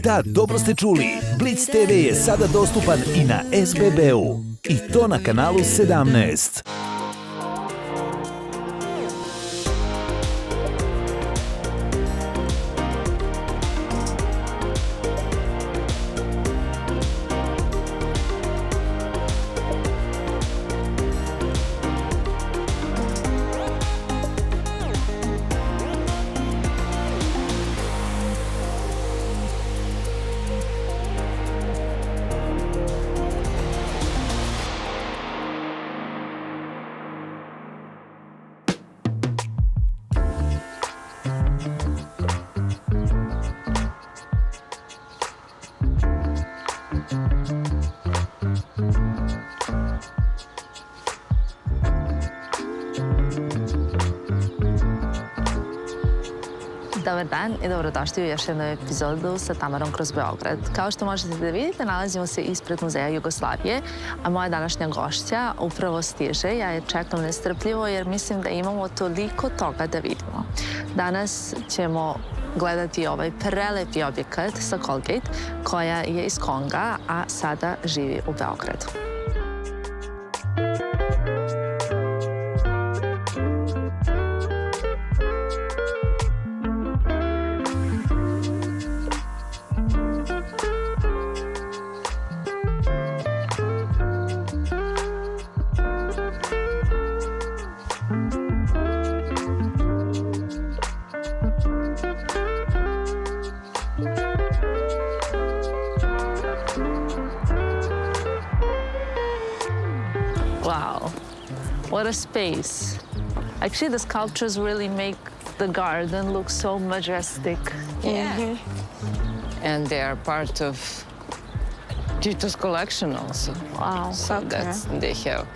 Da, dobro ste čuli. Blic TV je sada dostupan i na SBB-u. I to na kanalu 17. Dobar dan i dobrodošli u još jednu epizodu sa Tamarom kroz Beograd. Kao što možete da vidite, nalazimo se ispred Muzeja Jugoslavije, a moja današnja gošća upravo stiže. Ja je čekam nestrpljivo jer mislim da imamo toliko toga da vidimo. Danas ćemo gledati ovaj prelepi objekat sa Colgate, koja je iz Konga, a sada živi u Beogradu. Wow, what a space. Actually, the sculptures really make the garden look so majestic. Yeah. And they are part of Tito's collection also. Wow. So that's, they have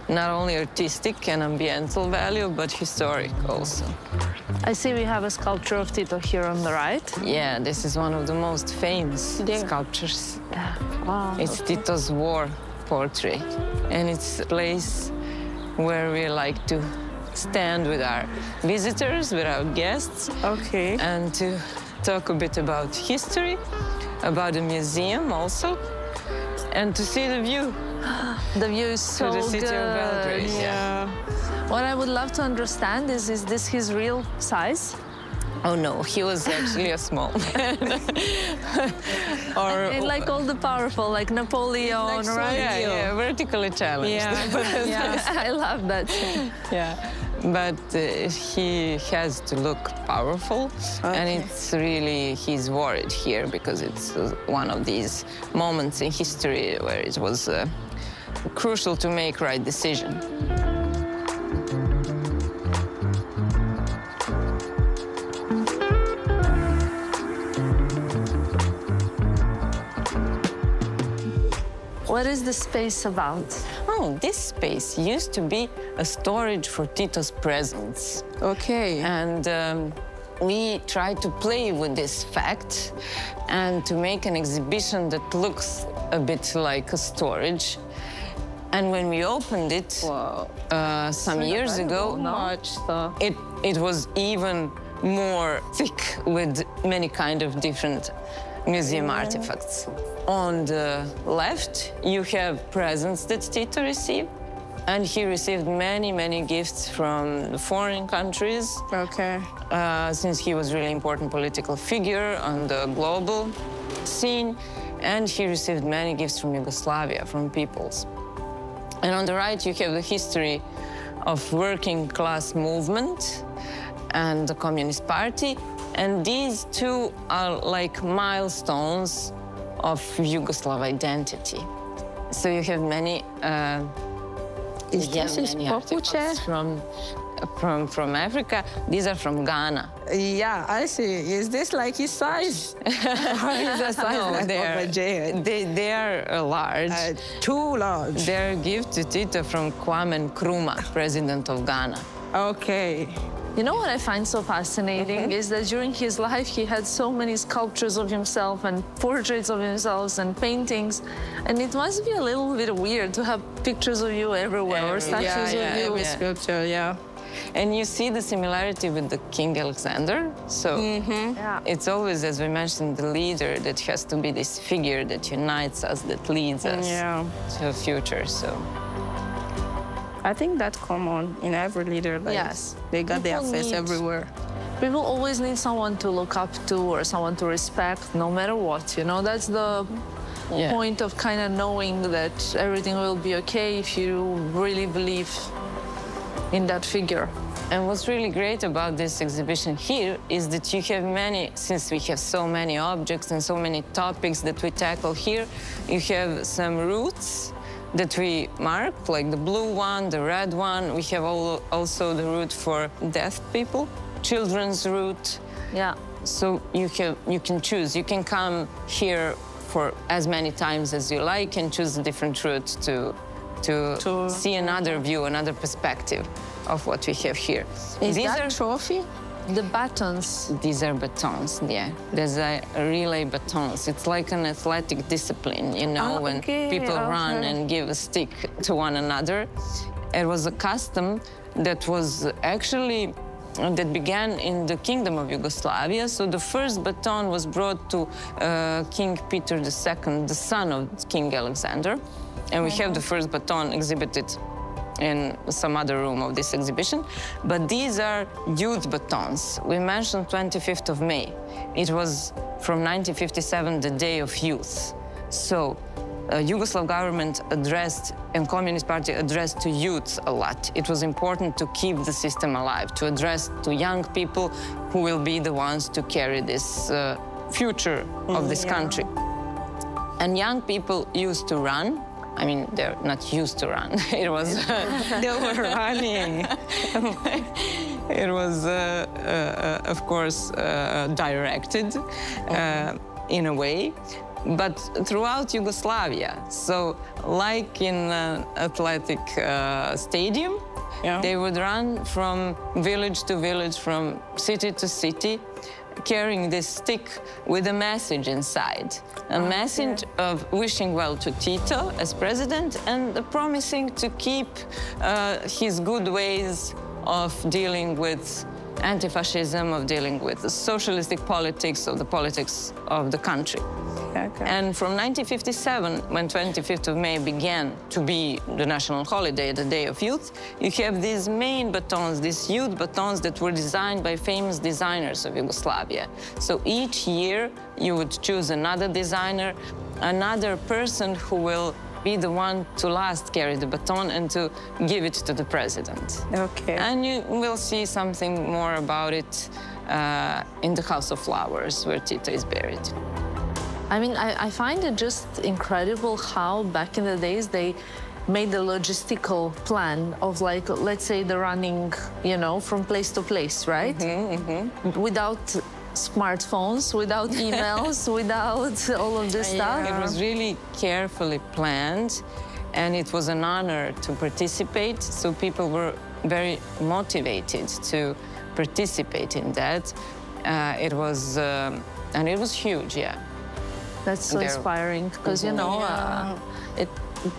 not only artistic and ambiental value, but historic also. I see we have a sculpture of Tito here on the right. Yeah, this is one of the most famous sculptures. Yeah. Wow. It's Tito's war portrait. And it's a place where we like to stand with our visitors, with our guests. Okay. And to talk a bit about history, about the museum also, and to see the view. The view is so to the city good. of Belgrade. Yeah. What I would love to understand is this his real size? Oh no, he was actually a small man. And like all the powerful, like Napoleon, right? Yeah, vertically challenged. Yeah, I love that. Yeah, but he has to look powerful, and it's really, he's worried here because it's one of these moments in history where it was crucial to make right decision. What is the space about? Oh, this space used to be a storage for Tito's presents. Okay. And we tried to play with this fact and to make an exhibition that looks a bit like a storage. And when we opened it some years ago, it was even more thick with many kind of different museum artifacts. On the left, you have presents that Tito received, and he received many, many gifts from foreign countries. Okay. Since he was a really important political figure on the global scene, and he received many gifts from Yugoslavia, from peoples. And on the right, you have the history of working class movement and the Communist Party. And these two are like milestones of Yugoslav identity. So you have many artifacts from Africa. These are from Ghana. Yeah, I see. Is this like his size? Or is the size like of a giant? They are large. Too large. They're a gift to Tito from Kwame Nkrumah, president of Ghana. Okay. You know what I find so fascinating is that during his life he had so many sculptures of himself and portraits of himself and paintings, and it must be a little bit weird to have pictures of you everywhere or statues of you. Every sculpture, yeah. And you see the similarity with the King Alexander. So it's always, as we mentioned, the leader that has to be this figure that unites us, that leads us to a future. So I think that's common in every leader. Like, Yes. They got their People face need- everywhere. People always need someone to look up to or someone to respect, no matter what, you know? That's the point of kind of knowing that everything will be okay if you really believe in that figure. And what's really great about this exhibition here is that you have many, since we have so many objects and so many topics that we tackle here, you have some routes that we mark, like the blue one, the red one. We have also the route for deaf people, children's route. Yeah. So you can choose. You can come here for as many times as you like and choose a different route to see another view, another perspective of what we have here. Is These that are Trophy? The batons. These are batons, yeah. There's a relay batons. It's like an athletic discipline, you know, when people run and give a stick to one another. It was a custom that was actually that began in the Kingdom of Yugoslavia. So the first baton was brought to King Peter II, the son of King Alexander. And we have the first baton exhibited in some other room of this exhibition. But these are youth batons. We mentioned 25th of May. It was from 1957, the Day of Youth. So Yugoslav government addressed and Communist Party addressed to youth a lot. It was important to keep the system alive, to address to young people who will be the ones to carry this future of this country. And young people used to run. I mean, they're not used to run. It was, they were running. It was, of course, directed in a way, but throughout Yugoslavia. So, like in an athletic stadium, they would run from village to village, from city to city, carrying this stick with a message inside. A message of wishing well to Tito as president and promising to keep his good ways of dealing with anti-fascism, of dealing with the socialistic politics, of the politics of the country. And from 1957, when 25th of May began to be the national holiday, the Day of Youth, you have these main batons, these youth batons that were designed by famous designers of Yugoslavia. So each year, you would choose another designer, another person who will be the one to last carry the baton and to give it to the president. And you will see something more about it in the House of Flowers, where Tito is buried. I mean, I find it just incredible how back in the days they made the logistical plan of, like, let's say the running, you know, from place to place, right? Without smartphones, without emails, without all of this stuff. It was really carefully planned, and it was an honor to participate. So people were very motivated to participate in that. It was huge, That's so inspiring, because, you know,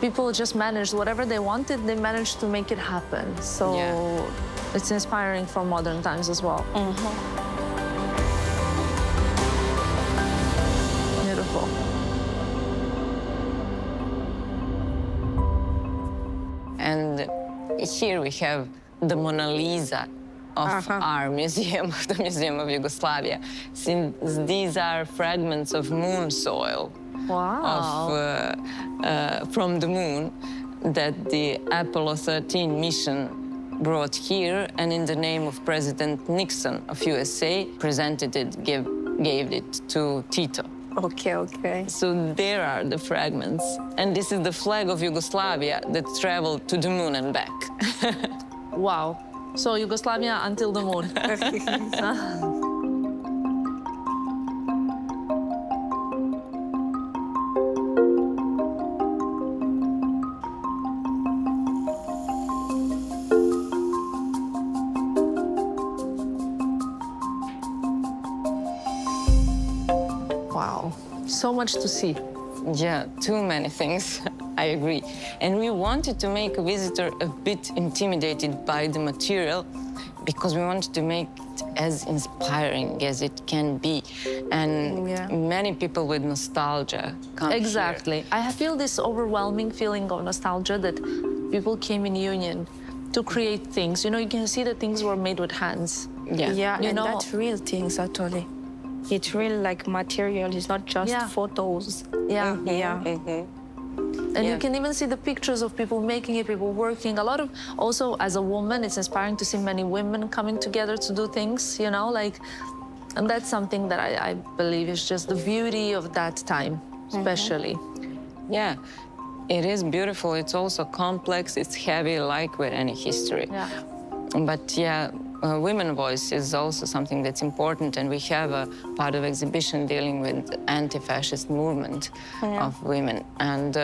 people just managed whatever they wanted, they managed to make it happen. So it's inspiring for modern times as well. Beautiful. And here we have the Mona Lisa of our museum, the Museum of Yugoslavia, since these are fragments of moon soil from the moon that the Apollo 13 mission brought here, and in the name of President Nixon of USA, presented it, gave it to Tito. So there are the fragments. And this is the flag of Yugoslavia that traveled to the moon and back. Wow. So Yugoslavia until the moon. Wow. So much to see. Yeah, too many things. I agree. And we wanted to make a visitor a bit intimidated by the material because we wanted to make it as inspiring as it can be. And many people with nostalgia come Exactly. here. I feel this overwhelming feeling of nostalgia that people came in union to create things. You know, you can see that things were made with hands. Yeah, You and know, that's real things, actually. It's real, like, material. It's not just photos. Yeah. And Yeah. you can even see the pictures of people making it, people working. A lot of, also as a woman, it's inspiring to see many women coming together to do things, you know, like, and that's something that I believe is just the beauty of that time, especially. Yeah, it is beautiful. It's also complex. It's heavy, like with any history. Yeah. But yeah, women's voice is also something that's important, and we have a part of exhibition dealing with anti-fascist movement of women. And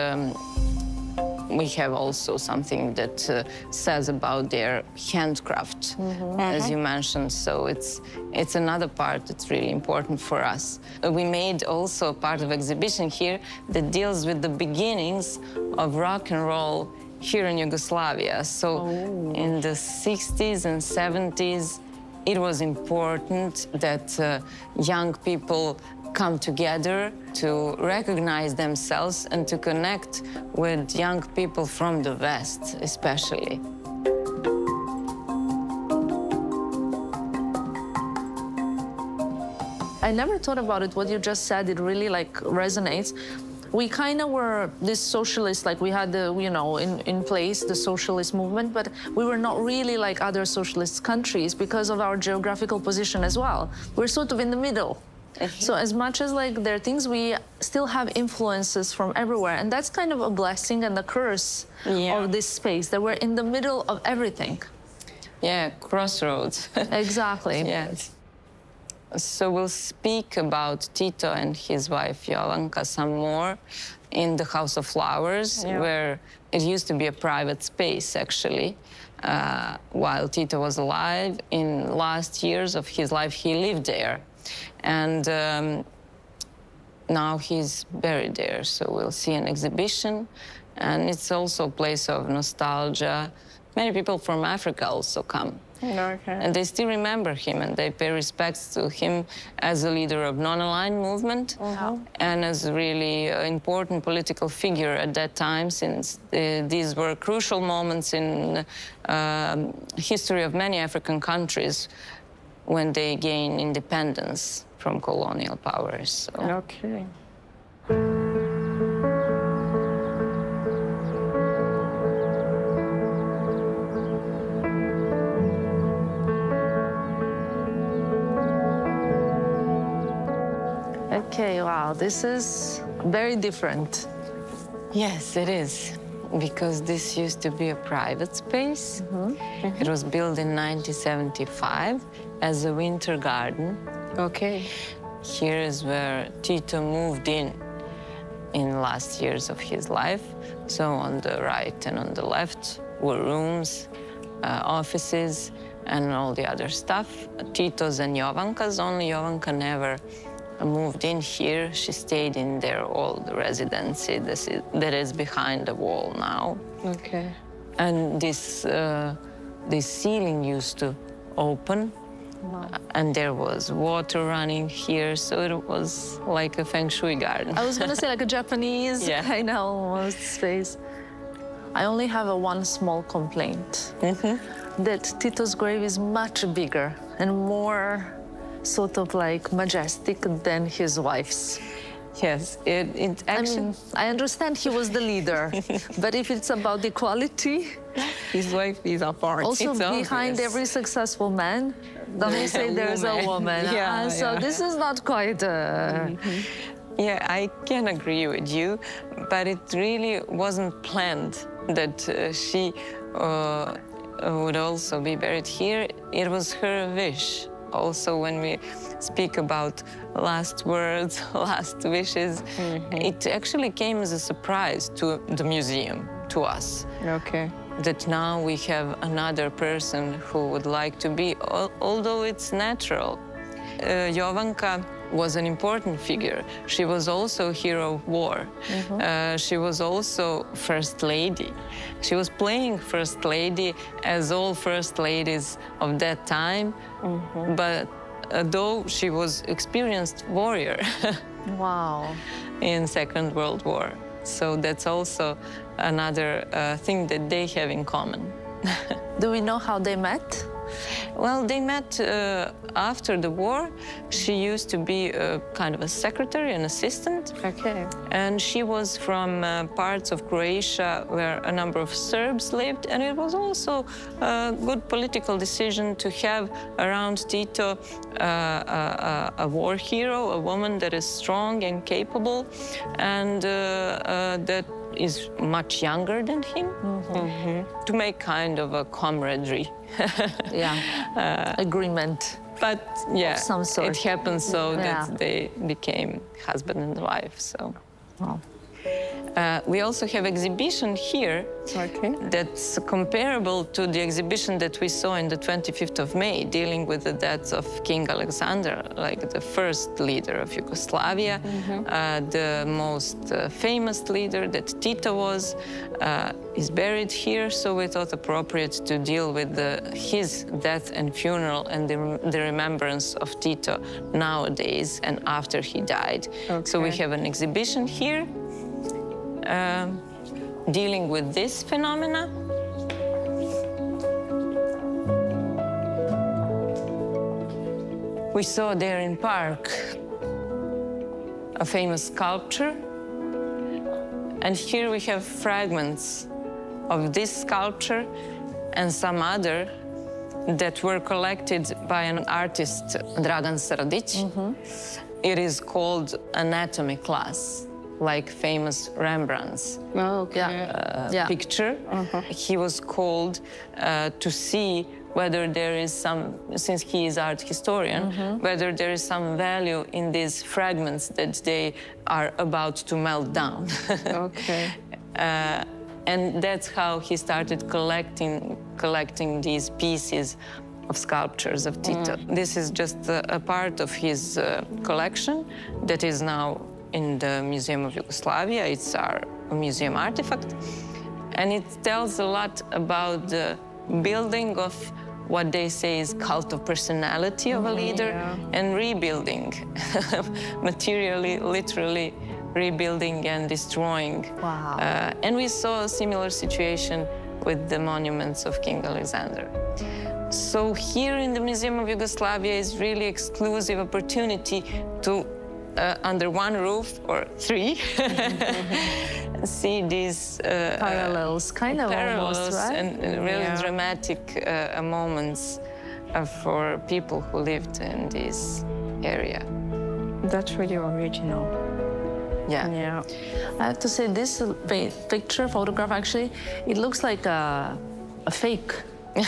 we have also something that says about their handcraft, as you mentioned. So it's another part that's really important for us. We made also a part of exhibition here that deals with the beginnings of rock and roll here in Yugoslavia. So in the 60s and 70s, it was important that young people come together to recognize themselves and to connect with young people from the West, especially. I never thought about it. What you just said, it really like resonates. We kind of were this socialist, like we had the, you know, in place the socialist movement, but we were not really like other socialist countries because of our geographical position as well. We're sort of in the middle. So as much as like there are things, we still have influences from everywhere. And that's kind of a blessing and a curse of this space, that we're in the middle of everything. Yeah, crossroads. Exactly. Yes. So we'll speak about Tito and his wife Jovanka some more in the House of Flowers, where it used to be a private space, actually. While Tito was alive, in last years of his life, he lived there. And now he's buried there, so we'll see an exhibition. And it's also a place of nostalgia. Many people from Africa also come. And they still remember him, and they pay respects to him as a leader of non-aligned movement and as a really important political figure at that time, since these were crucial moments in history of many African countries when they gained independence from colonial powers. So. Okay, wow, this is very different. Yes, it is, because this used to be a private space. It was built in 1975 as a winter garden. Here is where Tito moved in last years of his life. So on the right and on the left were rooms, offices, and all the other stuff. Tito's and Jovanka's, only Jovanka never moved in here. She stayed in their old residency that is behind the wall now. And this ceiling used to open, and there was water running here, so it was like a feng shui garden. I was gonna say like a Japanese kind of almost space. I only have one small complaint, that Tito's grave is much bigger and more sort of like majestic than his wife's. Yes, it actually... I mean, I understand he was the leader, but if it's about equality... His wife is apart. Also, behind every successful man, don't we say there's a woman? So this is not quite... Yeah, I can agree with you, but it really wasn't planned that she would also be buried here. It was her wish. Also, when we speak about last words, last wishes, it actually came as a surprise to the museum, to us. That now we have another person who would like to be, although it's natural. Jovanka was an important figure. She was also a hero of war. She was also First Lady. She was playing First Lady as all First Ladies of that time, but though she was experienced warrior. Wow. In Second World War. So that's also another thing that they have in common. Do we know how they met? Well, they met after the war. She used to be kind of a secretary, an assistant. Okay. And she was from parts of Croatia where a number of Serbs lived. And it was also a good political decision to have around Tito a war hero, a woman that is strong and capable, and that is much younger than him, to make kind of a camaraderie. Agreement. But yeah, of some sort. It happened so that they became husband and wife. So. Wow. We also have exhibition here that's comparable to the exhibition that we saw in the 25th of May, dealing with the death of King Alexander, like the first leader of Yugoslavia, the most famous leader that Tito was, is buried here. So we thought appropriate to deal with his death and funeral and the remembrance of Tito nowadays and after he died. So we have an exhibition here dealing with this phenomena. We saw there in park a famous sculpture, and here we have fragments of this sculpture and some other that were collected by an artist, Dragan Srdić. It is called anatomy class, like famous Rembrandt's picture. He was called to see whether there is some, since he is art historian, whether there is some value in these fragments that they are about to melt down. And that's how he started collecting these pieces of sculptures of Tito. This is just a part of his collection that is now in the Museum of Yugoslavia. It's our museum artifact. And it tells a lot about the building of what they say is cult of personality of a leader and rebuilding, materially, literally rebuilding and destroying. Wow. And we saw a similar situation with the monuments of King Alexander. So here in the Museum of Yugoslavia is really exclusive opportunity to under one roof, or three, see these parallels, kind of almost, right? And really dramatic moments for people who lived in this area. That's really original. Yeah. I have to say, this photograph, actually, it looks like a fake. You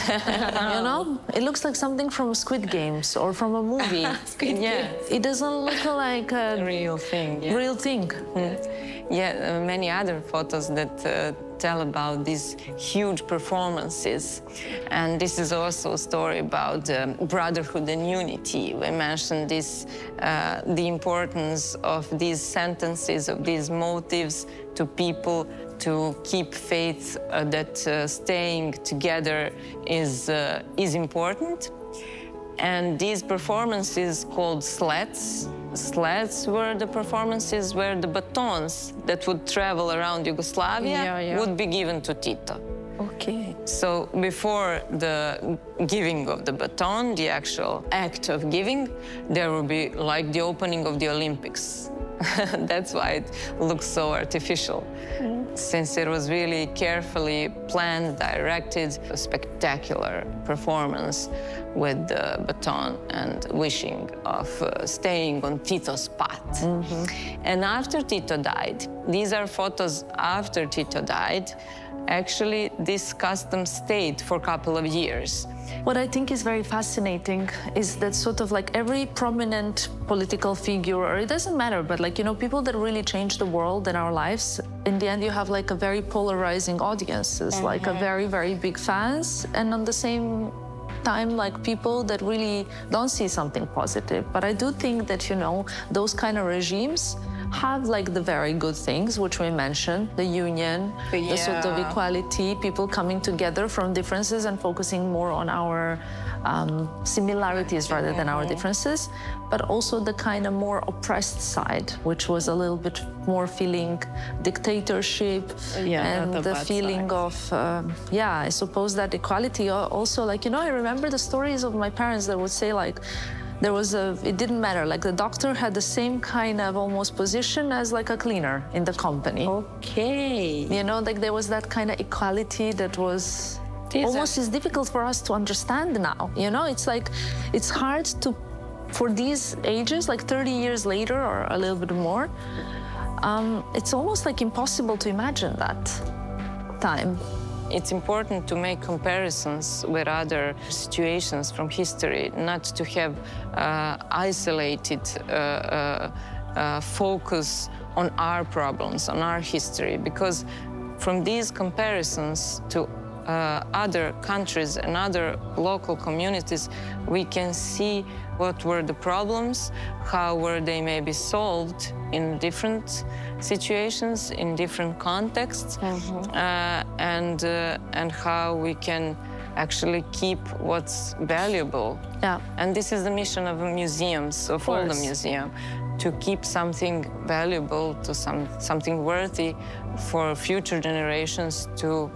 know, it looks like something from Squid Games or from a movie. It doesn't look like a real thing. Real thing. Many other photos that tell about these huge performances. And this is also a story about brotherhood and unity. We mentioned this, the importance of these sentences, of these motives to people to keep faith that staying together is important. And these performances called sleds. Sleds were the performances where the batons that would travel around Yugoslavia would be given to Tito. So before the giving of the baton, the actual act of giving, there will be like the opening of the Olympics. That's why it looks so artificial, since it was really carefully planned, directed, a spectacular performance with the baton and wishing of staying on Tito's path. And after Tito died, these are photos after Tito died. Actually, this custom stayed for a couple of years. What I think is very fascinating is that sort of like every prominent political figure, or it doesn't matter, but like, you know, people that really change the world and our lives, in the end you have like a very polarizing audiences, like a very, very big fans, and on the same time like people that really don't see something positive. But I do think that, you know, those kind of regimes have like the very good things, which we mentioned, the union, the sort of equality, people coming together from differences and focusing more on our similarities rather than our differences, but also the kind of more oppressed side, which was a little bit more feeling dictatorship and the feeling of, I suppose that equality also, like, you know, I remember the stories of my parents that would say like, it didn't matter, like the doctor had the same kind of almost position as like a cleaner in the company. Okay. You know, like there was that kind of equality that was almost is difficult for us to understand now. You know, it's like, it's hard to, for these ages, like 30 years later or a little bit more, it's almost like impossible to imagine that time. It's important to make comparisons with other situations from history, not to have isolated focus on our problems, on our history, because from these comparisons to other countries and other local communities, we can see what were the problems, how were they maybe solved in different situations, in different contexts, and how we can actually keep what's valuable. Yeah. And this is the mission of the museums, of all the museums, to keep something valuable, to something worthy for future generations to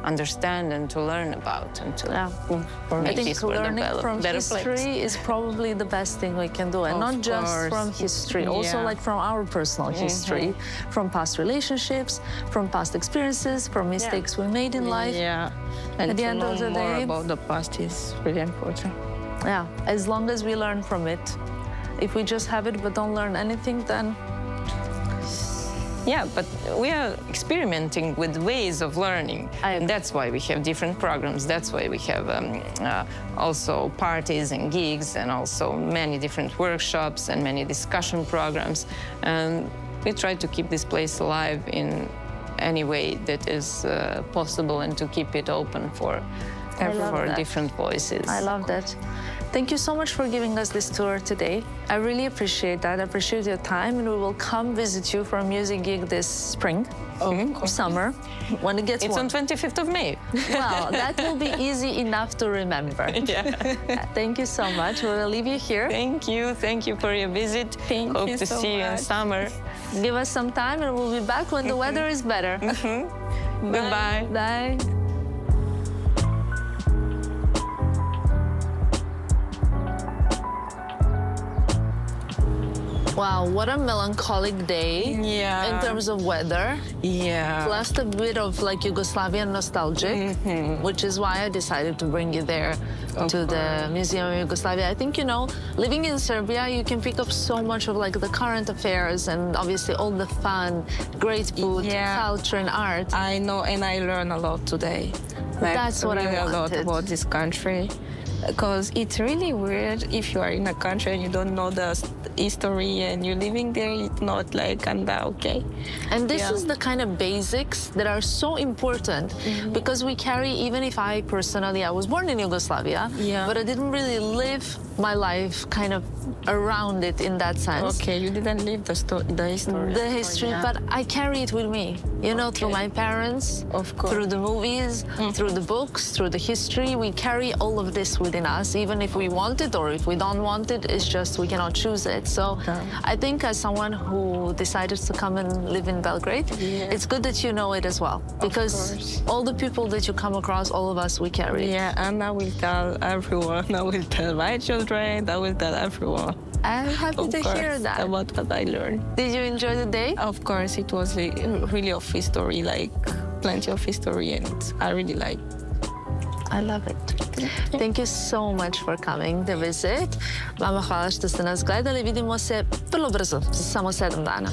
understand and to learn about and to I think learning from history is probably the best thing we can do, and not just from history, also like from our personal history, from past relationships, from past experiences, from mistakes we made in life. And at the end of the day, more about the past is really important. Yeah, as long as we learn from it. If we just have it but don't learn anything, then yeah, but we are experimenting with ways of learning. And that's why we have different programs. That's why we have also parties and gigs and also many different workshops and many discussion programs. And we try to keep this place alive in any way that is possible and to keep it open for different voices. I love that. Thank you so much for giving us this tour today. I really appreciate that. I appreciate your time, and we will come visit you for a music gig this spring or summer when it gets warm. It's on 25th of May. Well, that will be easy enough to remember. Thank you so much. We will leave you here. Thank you. Thank you for your visit. Hope to see you in summer. Give us some time, and we'll be back when the weather is better. Goodbye. Bye. Wow, what a melancholic day in terms of weather. Plus a bit of like Yugoslavian nostalgic, which is why I decided to bring you there to the Museum of Yugoslavia. I think, you know, living in Serbia, you can pick up so much of like the current affairs and obviously all the fun, great food, culture and art. I know, and I learned a lot today. Like, that's what I wanted. A lot about this country. Because it's really weird if you are in a country and you don't know the history and you're living there, it's not like, okay. And this is the kind of basics that are so important because we carry, even if I personally, I was born in Yugoslavia, but I didn't really live my life kind of around it in that sense. Okay, you didn't live the history. The history, but I carry it with me, you know, through my parents, through the movies, through the books, through the history. We carry all of this within us, even if we want it or if we don't want it, it's just we cannot choose it. So I think as someone who decided to come and live in Belgrade, it's good that you know it as well, because all the people that you come across, all of us, we carry it. Yeah, and I will tell everyone, I will tell my children, I will tell everyone. I'm happy to hear that. About what I learned. Did you enjoy the day? Of course, it was really of history, like plenty of history, and I really like. I love it. Thank you so much for coming to visit. Vama hvala što ste nas gledali. Vidimo se vrlo brzo, za samo 7 dana.